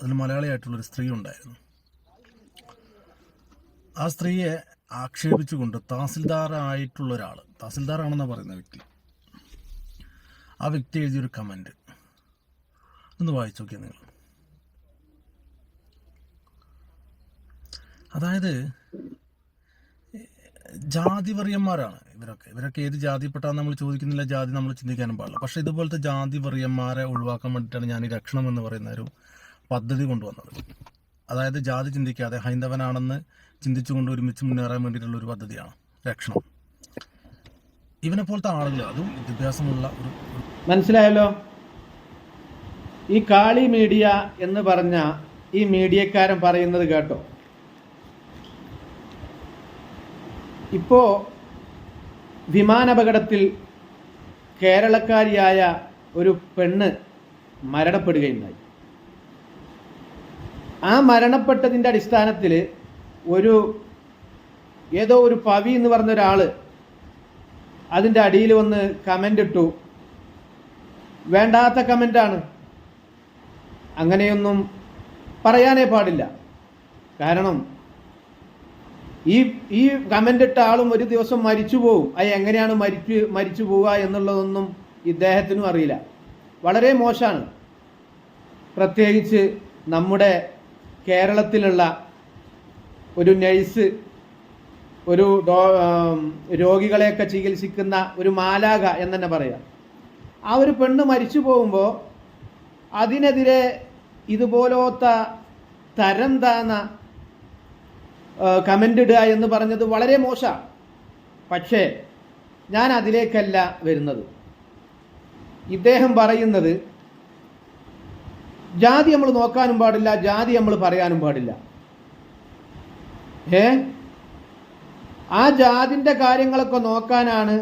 അതിൽ മലയാളിയായിട്ടുള്ളൊരു സ്ത്രീ ഉണ്ടായിരുന്നു. ആ സ്ത്രീയെ ആക്ഷേപിച്ചുകൊണ്ട് തഹസിൽദാറായിട്ടുള്ള ഒരാൾ, തഹസിൽദാറാണെന്നാണ് പറയുന്ന വ്യക്തി, ആ വ്യക്തി എഴുതിയൊരു കമൻറ്റ് ഒന്ന് വായിച്ചു നോക്കിയാൽ നിങ്ങൾ. അതായത് ജാതിവറിയന്മാരാണ് ഇവരൊക്കെ ഏത് ജാതിപ്പെട്ടാന്ന് നമ്മൾ ചോദിക്കുന്നില്ല, ജാതി നമ്മൾ ചിന്തിക്കാനും പാടില്ല. പക്ഷേ ഇതുപോലത്തെ ജാതിവറിയന്മാരെ ഒഴിവാക്കാൻ വേണ്ടിയിട്ടാണ് ഞാൻ ഈ രക്ഷണം എന്ന് പറയുന്ന ഒരു പദ്ധതി കൊണ്ടുവന്നത്. അതായത് ജാതി ചിന്തിക്കാതെ ഹൈന്ദവനാണെന്ന് ചിന്തിച്ചുകൊണ്ട് ഒരുമിച്ച് മുന്നേറാൻ വേണ്ടിയിട്ടുള്ള ഒരു പദ്ധതിയാണ് രക്ഷണം. ഇവനെ പോലത്തെ ആളുകൾ, അതും വിദ്യാഭ്യാസമുള്ള ഒരു മനസ്സിലായല്ലോ. ഈ കാളി മീഡിയ എന്ന് പറഞ്ഞ ഈ മീഡിയക്കാരൻ പറയുന്നത് കേട്ടോ. ഇപ്പോൾ വിമാനാപകടത്തിൽ കേരളക്കാരിയായ ഒരു പെണ്ണ് മരണപ്പെടുകയുണ്ടായി. ആ മരണപ്പെട്ടതിൻ്റെ അടിസ്ഥാനത്തിൽ ഏതോ ഒരു പവി എന്ന് പറഞ്ഞ ഒരാൾ അതിൻ്റെ അടിയിൽ വന്ന് കമൻ്റ് ഇട്ടു. വേണ്ടാത്ത കമൻ്റാണ്, അങ്ങനെയൊന്നും പറയാനേ പാടില്ല. കാരണം ഈ കമൻ്റ് ഇട്ട ആളും ഒരു ദിവസം മരിച്ചു പോകും. അത് എങ്ങനെയാണ് മരിച്ചു പോവുക എന്നുള്ളതൊന്നും ഇദ്ദേഹത്തിനും അറിയില്ല. വളരെ മോശമാണ്. പ്രത്യേകിച്ച് നമ്മുടെ കേരളത്തിലുള്ള ഒരു നഴ്സ്, ഒരു രോഗികളെയൊക്കെ ചികിത്സിക്കുന്ന ഒരു മാലാഖ എന്ന് തന്നെ പറയാം. ആ ഒരു പെണ്ണ് മരിച്ചു പോകുമ്പോൾ അതിനെതിരെ ഇതുപോലത്തെ തരം താന്ന കമൻ്റ് ഇടുക എന്ന് പറഞ്ഞത് വളരെ മോശമാണ്. പക്ഷേ ഞാൻ അതിലേക്കല്ല വരുന്നത്. ഇദ്ദേഹം പറയുന്നത് ജാതി നമ്മൾ നോക്കാനും പാടില്ല, ജാതി നമ്മൾ പറയാനും പാടില്ല. ആ ജാതിൻ്റെ കാര്യങ്ങളൊക്കെ നോക്കാനാണ്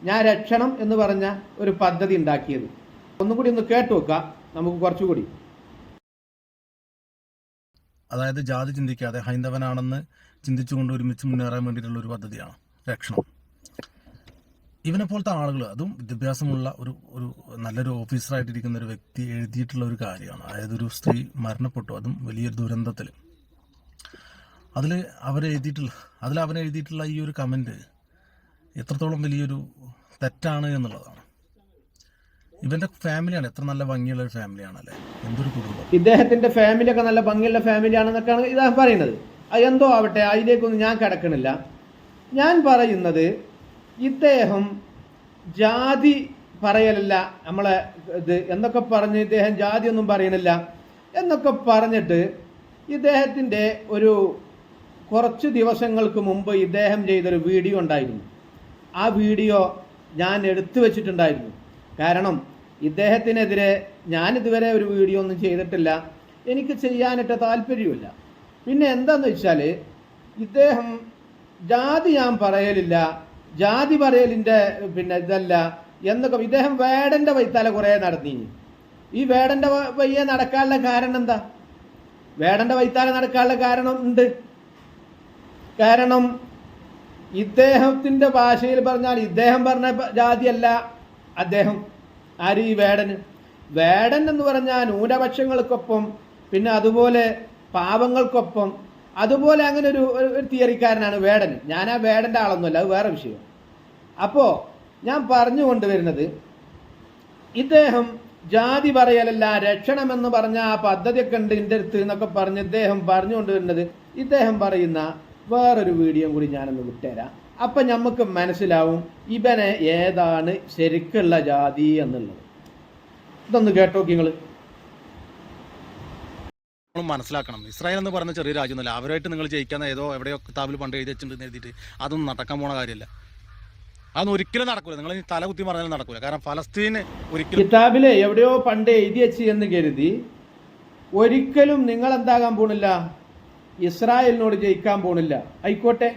ഞാൻ രക്ഷണം എന്ന് പറഞ്ഞ ഒരു പദ്ധതി ഉണ്ടാക്കിയത്. ഒന്നുകൂടി ഒന്ന് കേട്ടു വെക്കാം നമുക്ക് കുറച്ചുകൂടി. അതായത് ജാതി ചിന്തിക്കാതെ ഹൈന്ദവനാണെന്ന് ചിന്തിച്ചുകൊണ്ട് ഒരുമിച്ച് മുന്നേറാൻ വേണ്ടിയിട്ടുള്ള ഒരു പദ്ധതിയാണ് രക്ഷണം. ഇവനെ പോലത്തെ ആളുകൾ, അതും വിദ്യാഭ്യാസമുള്ള ഒരു നല്ലൊരു ഓഫീസറായിട്ടിരിക്കുന്ന ഒരു വ്യക്തി എഴുതിയിട്ടുള്ള ഒരു കാര്യമാണ്. അതായത് ഒരു സ്ത്രീ മരണപ്പെട്ടു, അതും വലിയൊരു ദുരന്തത്തിൽ. അതിൽ അവൻ എഴുതിയിട്ടുള്ള ഈ ഒരു കമൻറ്റ് എത്രത്തോളം വലിയൊരു തെറ്റാണ് എന്നുള്ളതാണ്. ഇവന്റെ ഫാമിലിയാണ്, എത്ര നല്ല ഭംഗിയുള്ള ഒരു ഫാമിലിയാണല്ലേ, എന്തൊരു കുടുംബം. ഇദ്ദേഹത്തിന്റെ ഫാമിലിയൊക്കെ നല്ല ഭംഗിയുള്ള ഫാമിലിയാണെന്നൊക്കെയാണ് ഇദ്ദേഹം പറയുന്നത്. അത് എന്തോ ആവട്ടെ, അതിലേക്കൊന്നും ഞാൻ കിടക്കണില്ല. ഞാൻ പറയുന്നത് ഇദ്ദേഹം ജാതി പറയലല്ല, നമ്മളെ ഇത് എന്നൊക്കെ പറഞ്ഞ് ഇദ്ദേഹം ജാതി ഒന്നും പറയണില്ല എന്നൊക്കെ പറഞ്ഞിട്ട് ഇദ്ദേഹത്തിൻ്റെ കുറച്ച് ദിവസങ്ങൾക്ക് മുമ്പ് ഇദ്ദേഹം ചെയ്തൊരു വീഡിയോ ഉണ്ടായിരുന്നു. ആ വീഡിയോ ഞാൻ എടുത്തു വച്ചിട്ടുണ്ടായിരുന്നു. കാരണം ഇദ്ദേഹത്തിനെതിരെ ഞാനിതുവരെ ഒരു വീഡിയോ ഒന്നും ചെയ്തിട്ടില്ല, എനിക്ക് ചെയ്യാനായിട്ട് താല്പര്യമില്ല. പിന്നെ എന്താണെന്ന് വെച്ചാൽ ഇദ്ദേഹം ജാതി ഞാൻ പറയലില്ല, ജാതി പറയലിൻ്റെ ഇതല്ല എന്നൊക്കെ ഇദ്ദേഹം വേടൻ്റെ വൈത്താല കുറേ നടത്തി. ഈ വേടൻ്റെ വയ്യ നടക്കാനുള്ള കാരണം എന്താ? വേടൻ്റെ വൈത്താല നടക്കാനുള്ള കാരണം ഉണ്ട്. കാരണം ഇദ്ദേഹത്തിൻ്റെ ഭാഷയിൽ പറഞ്ഞാൽ ഇദ്ദേഹം പറഞ്ഞ ജാതിയല്ല അദ്ദേഹം. ആര്? ഈ വേടൻ എന്ന് പറഞ്ഞാൽ ന്യൂനപക്ഷങ്ങൾക്കൊപ്പം, പിന്നെ അതുപോലെ പാവങ്ങൾക്കൊപ്പം, അതുപോലെ അങ്ങനെ ഒരു തിയറിക്കാരനാണ് വേടൻ. ഞാൻ ആ വേടൻ്റെ ആളൊന്നുമല്ല, അത് വേറെ വിഷയം. അപ്പോൾ ഞാൻ പറഞ്ഞു കൊണ്ടുവരുന്നത്, ഇദ്ദേഹം ജാതി പറയലല്ല, രക്ഷണമെന്ന് പറഞ്ഞ ആ പദ്ധതിയൊക്കെ ഉണ്ട് എൻ്റെ അടുത്ത് എന്നൊക്കെ പറഞ്ഞ് ഇദ്ദേഹം പറഞ്ഞു കൊണ്ടുവരുന്നത്, ഇദ്ദേഹം പറയുന്ന വേറൊരു വീഡിയോ കൂടി ഞാനൊന്ന് വിട്ടുതരാം. അപ്പം നമുക്ക് മനസ്സിലാവും ഇവനെ ഏതാണ് ശരിക്കുള്ള ജാതി എന്നുള്ളത്. ഇതൊന്ന് കേട്ടോ നിങ്ങൾ. മനസ്സിലാക്കണം, ഇസ്രായേൽ എന്ന് പറഞ്ഞ ചെറിയ രാജ്യമൊന്നുമല്ല. അവരായിട്ട് നിങ്ങൾ ജയിക്കാൻ ഏതോ എവിടെയോ കിതാബിൽ പണ്ട് എഴുതി വെച്ചിട്ടുണ്ടെന്ന് എഴുതിയിട്ട് അതൊന്നും നടക്കാൻ പോണ കാര്യമല്ല. അതൊന്നും ഒരിക്കലും നടക്കൂല. നിങ്ങൾ തല കുത്തി പറഞ്ഞാലും നടക്കൂല. കാരണം ഫലസ്തീന് ഒരിക്കലും കിതാബില് എവിടെയോ പണ്ട് എഴുതി വെച്ച് എന്ന് കരുതി ഒരിക്കലും നിങ്ങൾ എന്താകാൻ പോണില്ല, ഇസ്രായേലിനോട് ജയിക്കാൻ പോണില്ല. ആയിക്കോട്ടെ,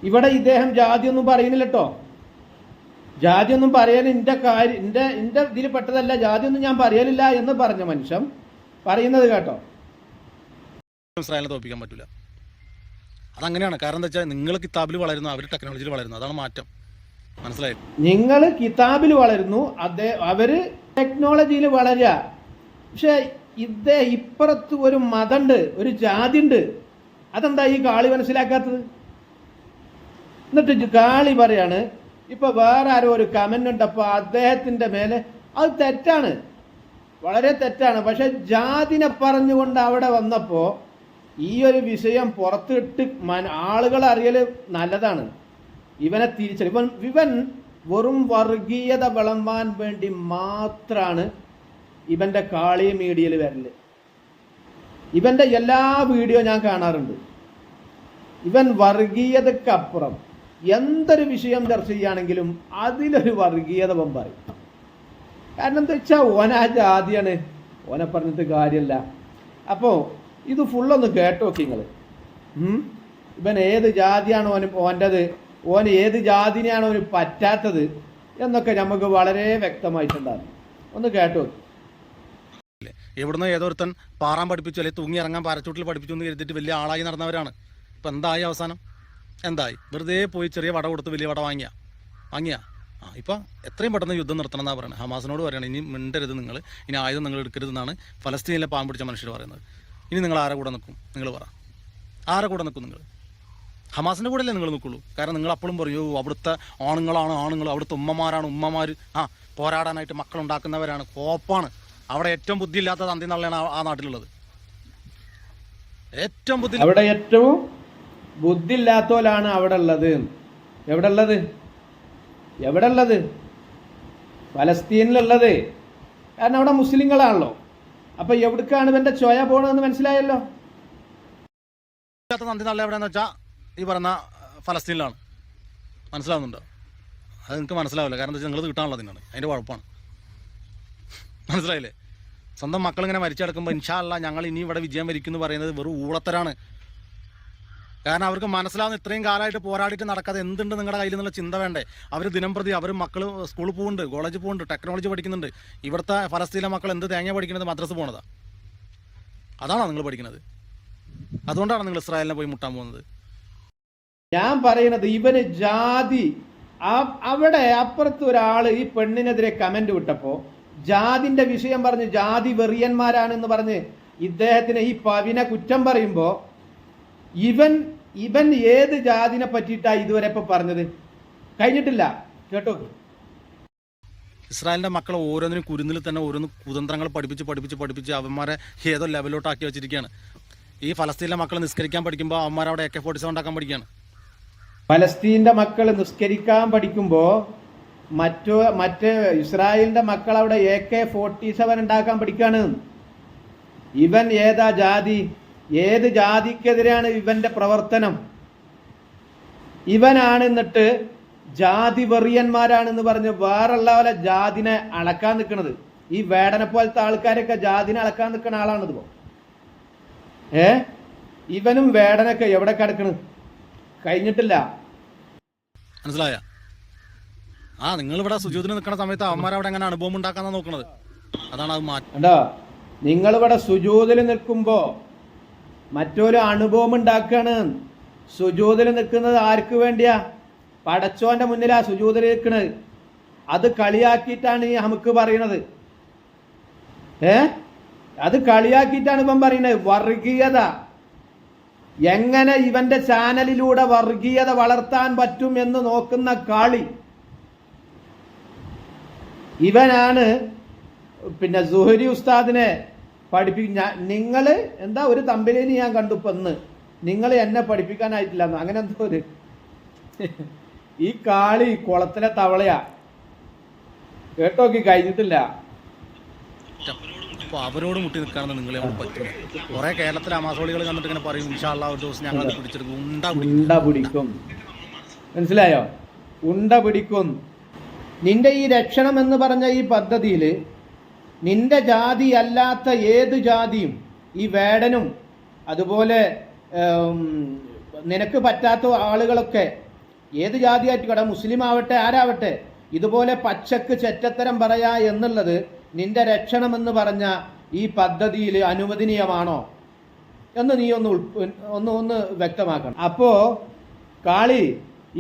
ഇവിടെ ഇദ്ദേഹം ജാതിയൊന്നും പറയുന്നില്ല കേട്ടോ. ജാതിയൊന്നും പറയാൻ എൻ്റെ ഇതിൽ പെട്ടതല്ല, ജാതിയൊന്നും ഞാൻ പറയലില്ല എന്ന് പറഞ്ഞ മനുഷ്യൻ പറയുന്നത് കേട്ടോ. ഇസ്രായേലിനെ തോൽപ്പിക്കാൻ പറ്റില്ല. അതങ്ങനെയാണ്. കാരണം എന്താ വെച്ചാൽ നിങ്ങൾ കിതാബിൽ വളരുന്നു, അവർ ടെക്നോളജിയിൽ വളരുന്നു. അതാണ് മാറ്റം. മനസ്സിലായി? നിങ്ങൾ കിതാബിൽ വളരുന്നു, അവര് ടെക്നോളജിയിൽ വളരുക. പക്ഷെ ഇപ്പുറത്ത് ഒരു മതമുണ്ട്, ഒരു ജാതി ഉണ്ട്. അതെന്താ ഈ കാളി മനസ്സിലാക്കാത്തത്? എന്നിട്ട് കാളി പറയാണ്, ഇപ്പൊ വേറെ ആരോ ഒരു കമന്റ് ഉണ്ടപ്പോൾ അദ്ദേഹത്തിന്റെ മേലെ, അത് തെറ്റാണ്, വളരെ തെറ്റാണ്. പക്ഷെ ജാതിനെ പറഞ്ഞുകൊണ്ട് അവിടെ വന്നപ്പോൾ ഈ ഒരു വിഷയം പുറത്തിട്ട് ആളുകൾ അറിയൽ നല്ലതാണ്. ഇവനെ തിരിച്ചറിയും. ഇവൻ വെറും വർഗീയത വിളമ്പാൻ വേണ്ടി മാത്രമാണ് ഇവന്റെ കാളി മീഡിയയിൽ വരല്. ഇവന്റെ എല്ലാ വീഡിയോ ഞാൻ കാണാറുണ്ട്. ഇവൻ വർഗീയതക്കപ്പുറം എന്തൊരു വിഷയം ചർച്ച ചെയ്യുകയാണെങ്കിലും അതിലൊരു വർഗീയത പറയും. കാരണം എന്താ വെച്ചാൽ ഓന ആ ജാതിയാണ്, ഓനെ പറഞ്ഞിട്ട് കാര്യമല്ല. അപ്പോൾ ഇത് ഫുള്ളൊന്ന് കേട്ടോക്കി നിങ്ങൾ. ഇവൻ ഏത് ജാതിയാണ് ഓൻ്റെത്, ഓൻ ഏത് ജാതിനെയാണ് ഓന് പറ്റാത്തത് എന്നൊക്കെ നമുക്ക് വളരെ വ്യക്തമായിട്ടുണ്ടാകും. ഒന്ന് കേട്ടോ. എവിടുന്ന് ഏതോരുത്തൻ പാറാൻ പഠിപ്പിച്ചു, അല്ലെങ്കിൽ തൂങ്ങി ഇറങ്ങാൻ പാരച്ചൂട്ടിൽ പഠിപ്പിച്ചു എന്ന് കരുതിയിട്ട് വലിയ ആളായി നടന്നവരാണ്. ഇപ്പം എന്തായി അവസാനം? എന്തായി? വെറുതെ പോയി ചെറിയ വട കൊടുത്ത് വലിയ വട വാങ്ങിയ ഇപ്പം എത്രയും പെട്ടെന്ന് യുദ്ധം നിർത്തണം എന്നാണ് പറയുന്നത്. ഹമാസിനോട് പറയുന്നത് ഇനി മിണ്ടരുത്, നിങ്ങൾ ഇനി ആയുധം നിങ്ങൾ എടുക്കരുതെന്നാണ് ഫലസ്തീനിലെ പാവം പിടിച്ച മനുഷ്യർ പറയുന്നത്. ഇനി നിങ്ങൾ ആരെ കൂടെ നിൽക്കും? നിങ്ങൾ പറ, ആരെ കൂടെ നിൽക്കും? നിങ്ങൾ ഹമാസിൻ്റെ കൂടെ അല്ലേ നിങ്ങൾ നിൽക്കുള്ളൂ? കാരണം നിങ്ങൾ അപ്പോഴും പറയൂ അവിടുത്തെ ആണുങ്ങളാണ് ആണുങ്ങൾ, അവിടുത്തെ ഉമ്മമാരാണ് ഉമ്മമാർ, പോരാടാനായിട്ട് മക്കളുണ്ടാക്കുന്നവരാണ്, കോപ്പാണ്. അവിടെ ഏറ്റവും ബുദ്ധിയില്ലാത്ത തന്തി നല്ലതാണ് ആ നാട്ടിലുള്ളത്. ഏറ്റവും ബുദ്ധിയില്ലാത്തവരാണ് അവിടെ ഉള്ളത്. എവിടെ ഉള്ളത്? ഫലസ്തീനിലുള്ളത്. കാരണം അവിടെ മുസ്ലിങ്ങളാണല്ലോ. അപ്പൊ എവിടേക്കാണ് ഇവന്റെ ചോയ പോകണമെന്ന് മനസ്സിലായല്ലോ. തന്തി നല്ല എവിടെയാന്ന് വെച്ചാൽ ഈ പറഞ്ഞ ഫലസ്തീനിലാണ്. മനസ്സിലാവുന്നുണ്ടോ? അത് നിങ്ങൾക്ക് മനസ്സിലാവില്ല. കാരണം എന്താ വെച്ചാൽ നിങ്ങൾ കിട്ടാനുള്ളതിനാണ്, അതിൻ്റെ കുഴപ്പമാണ്. മനസ്സിലായില്ലേ? സ്വന്തം മക്കളിങ്ങനെ മരിച്ചെടുക്കുമ്പോൾ ഇൻഷാ അല്ലാ ഞങ്ങൾ ഇനി ഇവിടെ വിജയം വരിക്കും എന്ന് പറയുന്നത് വെറും ഊളത്തരാണ്. കാരണം അവർക്ക് മനസ്സിലാവുന്ന ഇത്രയും കാലമായിട്ട് പോരാടിയിട്ട് നടക്കാതെ എന്തുണ്ട് നിങ്ങളുടെ കയ്യിൽ നിന്നുള്ള ചിന്ത വേണ്ടേ? അവർ ദിനം പ്രതി അവർ മക്കൾ സ്കൂളിൽ പോകുന്നുണ്ട്, കോളേജിൽ പോകുന്നുണ്ട്, ടെക്നോളജി പഠിക്കുന്നുണ്ട്. ഇവിടുത്തെ ഫലസ്തീനിലെ മക്കൾ എന്ത് തേങ്ങ പഠിക്കുന്നത്? മദ്രസ പോണതാ. അതാണോ നിങ്ങൾ പഠിക്കുന്നത്? അതുകൊണ്ടാണ് നിങ്ങൾ ഇസ്രായേലിനെ പോയി മുട്ടാൻ പോകുന്നത്. ഞാൻ പറയുന്നത് ഇവന് ജാതി, അവിടെ അപ്പുറത്ത് ഒരാൾ ഈ പെണ്ണിനെതിരെ കമന്റ് വിട്ടപ്പോൾ ജാതിന്റെ വിഷയം പറഞ്ഞ് ജാതി വെറിയന്മാരാണെന്ന് പറഞ്ഞ് ഇദ്ദേഹത്തിന് ഈ പവിനെ കുറ്റം പറയുമ്പോൾ ഇവൻ ഏത് ജാതിനെ പറ്റിയിട്ടാ ഇതുവരെ ഇപ്പൊ പറഞ്ഞത്? കഴിഞ്ഞിട്ടില്ല, കേട്ടോ. ഇസ്രായേലിന്റെ മക്കളെ ഓരോന്നിനും കുരുന്നിൽ തന്നെ ഓരോന്ന് കുതന്ത്രങ്ങൾ പഠിപ്പിച്ച് അവന്മാരെ ഏതോ ലെവലോട്ടാക്കി വെച്ചിരിക്കുകയാണ്. ഈ ഫലസ്തീനിലെ മക്കൾ നിസ്കരിക്കാൻ പഠിക്കുമ്പോൾ അവന്മാർ അവിടെ AK-47 ഉണ്ടാക്കാൻ പഠിക്കുകയാണ്. ഫലസ്തീന്റെ മക്കൾ നിസ്കരിക്കാൻ പഠിക്കുമ്പോൾ മറ്റേ ഇസ്രായേലിന്റെ മക്കൾ അവിടെ AK-47 ഉണ്ടാക്കാൻ പഠിക്കാണ്. ഇവൻ ഏതാ ജാതി? ഏത് ജാതിക്കെതിരെയാണ് ഇവന്റെ പ്രവർത്തനം? ഇവനാണ് എന്നിട്ട് ജാതി വെറിയന്മാരാണെന്ന് പറഞ്ഞ് വേറുള്ള ജാതിനെ അളക്കാൻ നിൽക്കുന്നത്. ഈ വേടനെ പോലത്തെ ആൾക്കാരൊക്കെ ജാതിനെ അളക്കാൻ നിൽക്കുന്ന ആളാണിത്. ഇവനും വേടനൊക്കെ എവിടെ കിടക്കണ്? കഴിഞ്ഞിട്ടില്ല. മനസ്സിലായ? നിങ്ങൾ ഇവിടെ സുജൂദിന് നിൽക്കുന്ന സമയത്ത് അവന്മാരവിടെ എങ്ങനെ അനുഭവം ഉണ്ടാക്കാന്നാ നോക്കണത്. അതാണ് അത് മാറ്റം. നിങ്ങളിവിടെ സുജൂദിൽ നിൽക്കുമ്പോ മറ്റൊരു അനുഭവം ഉണ്ടാക്കാണ്. സുജൂദിൽ നിൽക്കുന്നത് ആർക്ക് വേണ്ടിയാ? പടച്ചോന്റെ മുന്നിലാ സുജൂദിൽ നിൽക്കുന്നത്. അത് കളിയാക്കിയിട്ടാണ് ഈ നമുക്ക് പറയണത്. അത് കളിയാക്കിയിട്ടാണ് ഇവൻ പറയുന്നത്. വർഗീയത എങ്ങനെ ഇവന്റെ ചാനലിലൂടെ വർഗീയത വളർത്താൻ പറ്റും എന്ന് നോക്കുന്ന കാളി ഇവനാണ്. പിന്നെ സുഹരി ഉസ്താദിനെ നിങ്ങൾ എന്താ ഒരു തമ്പനയിൽ ഞാൻ കണ്ടു ഇന്ന്, നിങ്ങൾ എന്നെ പഠിപ്പിക്കാനായിട്ടില്ല അങ്ങനെ എന്തോ ഒരു ഈ കാളി കുളത്തിലെ തവളയാ, കേട്ടോക്കി. കഴിഞ്ഞിട്ടില്ല. അവരോട് മുട്ടി നിൽക്കാണെന്ന് നിങ്ങളെ പറ്റും. കുറെ കേരളത്തിലെ അമാസോളികൾ കണ്ടിട്ട് ഇങ്ങനെ പറയും ഇൻഷാ അല്ലാഹ് ഒരു ദിവസം ഞങ്ങൾ പിടിച്ചെടുക്കും, ഉണ്ട പിടിക്കും. മനസ്സിലായോ? ഉണ്ട പിടിക്കും. നിന്റെ ഈ രക്ഷണം എന്ന് പറഞ്ഞ ഈ പദ്ധതിയിൽ നിന്റെ ജാതി അല്ലാത്ത ഏത് ജാതിയും, ഈ വേടനും അതുപോലെ നിനക്ക് പറ്റാത്ത ആളുകളൊക്കെ ഏത് ജാതിയായിട്ട് കട മുസ്ലിം ആവട്ടെ ആരാവട്ടെ, ഇതുപോലെ പച്ചക്ക് ചെറ്റത്തരം പറയാ എന്നുള്ളത് നിന്റെ രക്ഷണമെന്ന് പറഞ്ഞ ഈ പദ്ധതിയിൽ അനുവദനീയമാണോ എന്ന് നീ ഒന്ന് വ്യക്തമാക്കണം. അപ്പോ കാളി,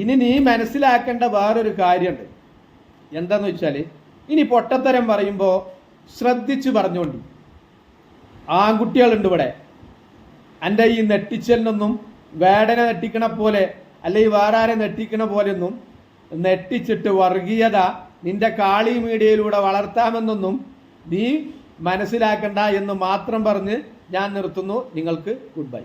ഇനി നീ മനസ്സിലാക്കേണ്ട വേറൊരു കാര്യമുണ്ട്. എന്താന്ന് വെച്ചാൽ ഇനി പൊട്ടത്തരം പറയുമ്പോൾ ശ്രദ്ധിച്ചു പറഞ്ഞോണ്ടി. ആൺകുട്ടികളുണ്ട് ഇവിടെ. എൻ്റെ ഈ നെട്ടിച്ചലിനൊന്നും വേടനെ നെട്ടിക്കണ പോലെ അല്ലെങ്കിൽ വേറെ ആരെ നെട്ടിക്കണ പോലെയൊന്നും നെട്ടിച്ചിട്ട് വർഗീയത നിന്റെ കാളി മീഡിയയിലൂടെ വളർത്താമെന്നൊന്നും നീ മനസ്സിലാക്കണ്ട എന്ന് മാത്രം പറഞ്ഞ് ഞാൻ നിർത്തുന്നു. നിങ്ങൾക്ക് ഗുഡ് ബൈ.